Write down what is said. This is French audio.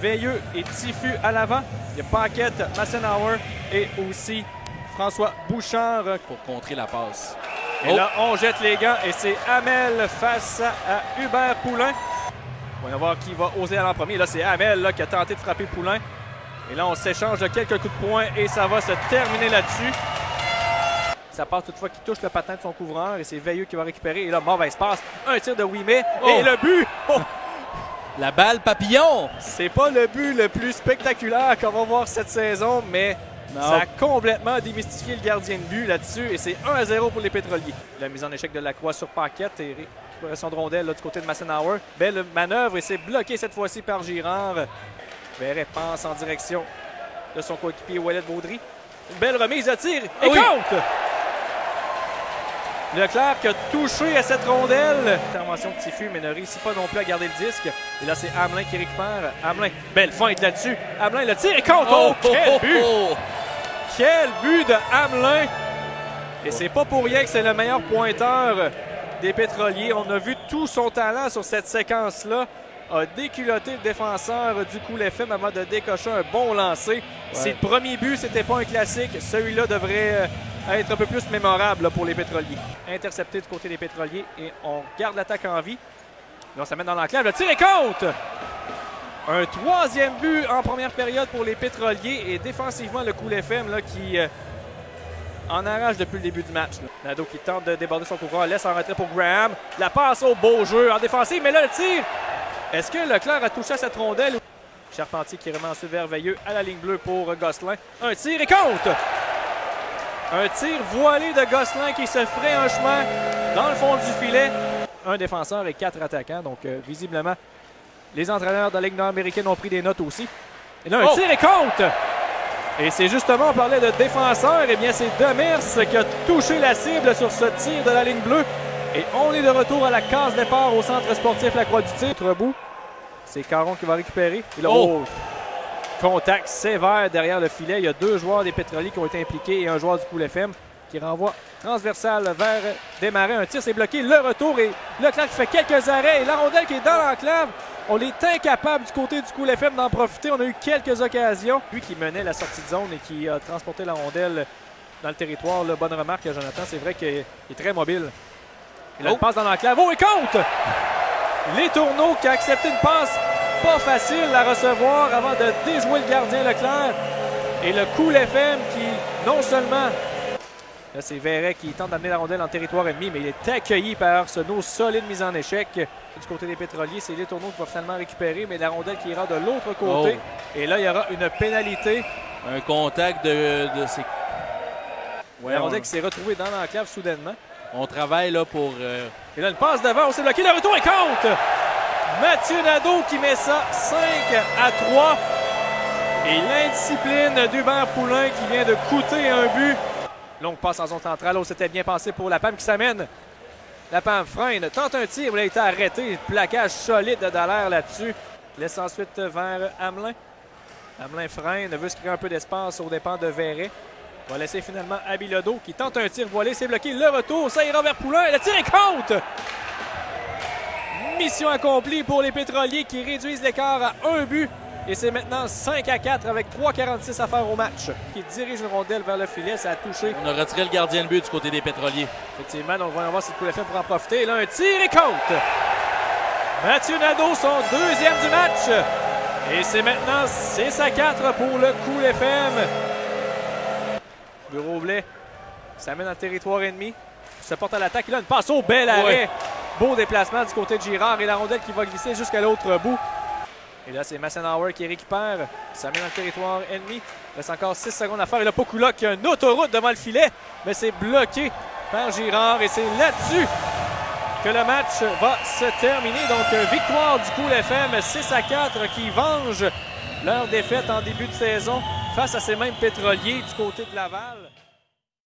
Veilleux et Tiffu à l'avant. Il y a Paquette, Massenauer et aussi François Bouchard pour contrer la passe. Et là, on jette les gants et c'est Hamel face à Hubert Poulain. On va voir qui va oser aller en premier. Là, c'est Hamel là, qui a tenté de frapper Poulain. Et là, on s'échange quelques coups de poing et ça va se terminer là-dessus. Ça passe toutefois qui touche le patin de son couvreur et c'est Veilleux qui va récupérer. Et là, mauvaise passe. Un tir de Ouimet et le but! Oh! La balle papillon! C'est pas le but le plus spectaculaire qu'on va voir cette saison, mais ça a complètement démystifié le gardien de but là-dessus. Et c'est 1-0 pour les Pétroliers. La mise en échec de Lacroix sur Paquette et récupération de rondelle là, du côté de Massenauer. Belle manœuvre et c'est bloqué cette fois-ci par Girard. Verret pense en direction de son coéquipier Ouellet Baudry. Une belle remise de tir et compte! Leclerc qui a touché à cette rondelle. Intervention de Tiffu, mais ne réussit pas non plus à garder le disque. Et là, c'est Hamelin qui récupère. Hamelin, belle feinte là-dessus. Hamelin le tire et compte! Oh, quel but! Quel but de Hamelin! Et c'est pas pour rien que c'est le meilleur pointeur des Pétroliers. On a vu tout son talent sur cette séquence-là. A déculotté le défenseur du Cool FM avant de décocher un bon lancer. Ouais. C'est le premier but, c'était pas un classique. Celui-là devrait être un peu plus mémorable là, pour les Pétroliers. Intercepté du côté des Pétroliers et on garde l'attaque en vie. Là, on s'amène dans l'enclave. Le tir et compte! Un troisième but en première période pour les Pétroliers et défensivement le Cool FM là, qui en arrache depuis le début du match. Là. Nadeau qui tente de déborder son couvreur, laisse en retrait pour Graham. La passe au beau jeu en défensive, mais là le tir! Est-ce que Leclerc a touché à cette rondelle? Charpentier qui remet ensuite vers Veilleux à la ligne bleue pour Gosselin. Un tir et compte! Un tir voilé de Gosselin qui se ferait un chemin dans le fond du filet. Un défenseur et 4 attaquants. Donc, visiblement, les entraîneurs de la Ligue nord-américaine ont pris des notes aussi. Et là, un tir et compte! Et c'est justement, on parlait de défenseur, et bien c'est Demers qui a touché la cible sur ce tir de la ligne bleue. Et on est de retour à la case départ au centre sportif La Croix-du-Tir. Autre bout, c'est Caron qui va récupérer. Et là, contact sévère derrière le filet. Il y a 2 joueurs des Pétroliers qui ont été impliqués et un joueur du Cool FM qui renvoie transversal vers Desmarais. Un tir, c'est bloqué. Le retour et Leclerc qui fait quelques arrêts. Et la rondelle qui est dans l'enclave. On est incapable du côté du Cool FM d'en profiter. On a eu quelques occasions. Lui qui menait la sortie de zone et qui a transporté la rondelle dans le territoire. Là, bonne remarque, Jonathan. C'est vrai qu'il est très mobile. Et là, il passe dans l'enclave. Oh, et compte! Les Tourneaux qui a accepté une passe pas facile à recevoir avant de déjouer le gardien Leclerc. Et le Cool FM qui, non seulement... Là, c'est Verret qui tente d'amener la rondelle en territoire ennemi, mais il est accueilli par Arsenault. Solide mise en échec. Du côté des Pétroliers, c'est Les Tourneaux qui va finalement récupérer, mais la rondelle qui ira de l'autre côté. Et là, il y aura une pénalité. Un contact de ces... Ouais, la rondelle qui s'est retrouvée dans l'enclave soudainement. On travaille là pour... Et là, une passe devant, on s'est bloqué, le retour et compte! Mathieu Nadeau qui met ça 5-3. Et l'indiscipline d'Hubert Poulain qui vient de coûter un but. Longue passe en zone centrale, oh, c'était bien passé pour la PAM qui s'amène. La PAM freine, tente un tir, il a été arrêté. Plaquage solide de Dallaire là-dessus. Laisse ensuite vers Hamelin. Hamelin freine, veut se créer un peu d'espace aux dépens de Verret. On va laisser finalement à Bilodeau qui tente un tir voilé. C'est bloqué. Le retour, ça ira vers Poulain. Le tir est compte! Mission accomplie pour les Pétroliers qui réduisent l'écart à 1 but. Et c'est maintenant 5-4 avec 3,46 à faire au match. Qui dirige une rondelle vers le filet. Ça a touché. On a retiré le gardien de but du côté des Pétroliers. Effectivement, donc on va voir si le Cool FM pour en profiter. Et là, un tir et compte! Mathieu Nadeau, son 2e du match. Et c'est maintenant 6-4 pour le Cool FM. Bureau Blais s'amène dans le territoire ennemi. Se porte à l'attaque. Il a une passe au bel arrêt. Ouais. Beau déplacement du côté de Girard et la rondelle qui va glisser jusqu'à l'autre bout. Et là, c'est Massenauer qui récupère. S'amène dans le territoire ennemi. Il reste encore 6 secondes à faire. Et là, Pokula qui a une autoroute devant le filet. Mais c'est bloqué par Girard. Et c'est là-dessus que le match va se terminer. Donc, victoire du Cool FM 6-4 qui venge leur défaite en début de saison face à ces mêmes Pétroliers du côté de Laval.